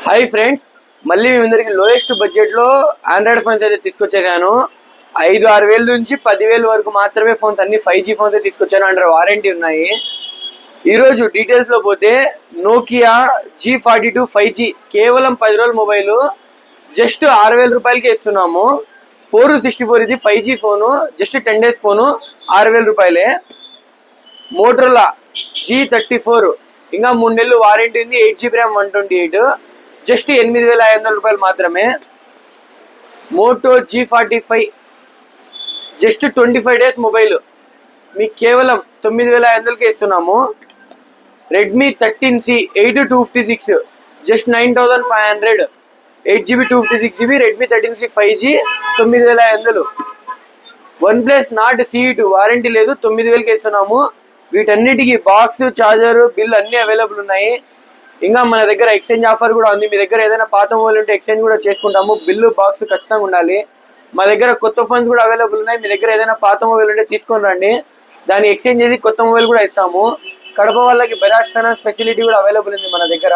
Hi friends, మళ్ళీ మీ అందరికి lowest బడ్జెట్లో ఆండ్రాయిడ్ ఫోన్స్ అయితే తీసుకొచ్చాను. 5-6 వేల నుంచి 10,000 వరకు మాత్రమే ఫోన్స్, అన్ని 5G ఫోన్స్ తీసుకొచ్చాను. అండర్ వారంటీ ఉన్నాయి. ఈరోజు డీటెయిల్స్లో పోతే నోకియా G42 5G కేవలం 10 రోజుల మొబైల్ జస్ట్ 6,000 రూపాయలకి ఇస్తున్నాము. 464 ఇది 5G phone, just 10 days phone, 6,000 రూపాయలే. మోటరోలా G34 ఇంకా 3 నెలలు వారంటీ ఉంది. 8GB RAM 128, జస్ట్ 8,500 రూపాయలు మాత్రమే. Moto G45 just 25 days mobile మీకు కేవలం 9,500కే ఇస్తున్నాము. Redmi 13C 8 256 just 9,500, 8GB 256GB Redmi 13C 5G 9,500. OnePlus Nord CE2 warranty లేదు, 9,000కే ఇస్తున్నాము. వీటన్నిటికీ బాక్స్, చార్జర్, బిల్ అన్నీ అవైలబుల్ ఉన్నాయి. ఇంకా మన దగ్గర ఎక్స్చేంజ్ ఆఫర్ కూడా ఉంది. మీ దగ్గర ఏదైనా పాత మొబైల్ ఉంటే ఎక్స్చేంజ్ కూడా చేసుకుంటాము. బిల్లు, బాక్స్ ఖచ్చితంగా ఉండాలి. మా దగ్గర కొత్త ఫోన్స్ కూడా అవైలబుల్ ఉన్నాయి. మీ దగ్గర ఏదైనా పాత మొబైల్ ఉంటే తీసుకొని రండి, దాన్ని ఎక్స్చేంజ్ చేసి కొత్త మొబైల్ కూడా ఇస్తాము. కడప వాళ్ళకి బజాజ్ ఫైనాన్స్ ఫెసిలిటీ కూడా అవైలబుల్ ఉంది మన దగ్గర.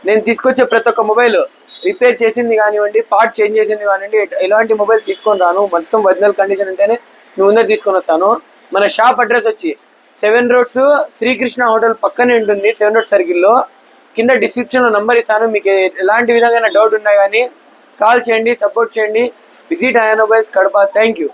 నేను తీసుకొచ్చే ప్రతి ఒక్క మొబైల్ రిపేర్ చేసింది కానివ్వండి, పార్ట్ చేంజ్ చేసింది కానివ్వండి, ఎలాంటి మొబైల్ తీసుకొని రాను. మొత్తం ఒరిజినల్ కండిషన్ ఉంటేనే నువ్వు ముందే తీసుకొని వస్తాను. మన షాప్ అడ్రస్ వచ్చి 7 roads శ్రీకృష్ణ హోటల్ పక్కనే ఉంటుంది, 7 roads సర్కిల్లో. కింద డిస్క్రిప్షన్లో నంబర్ ఇస్తాను. మీకు ఎలాంటి విధంగా డౌట్ ఉన్నా కానీ కాల్ చేయండి, సపోర్ట్ చేయండి. Visit Ayan mobiles Kadapa. Thank you.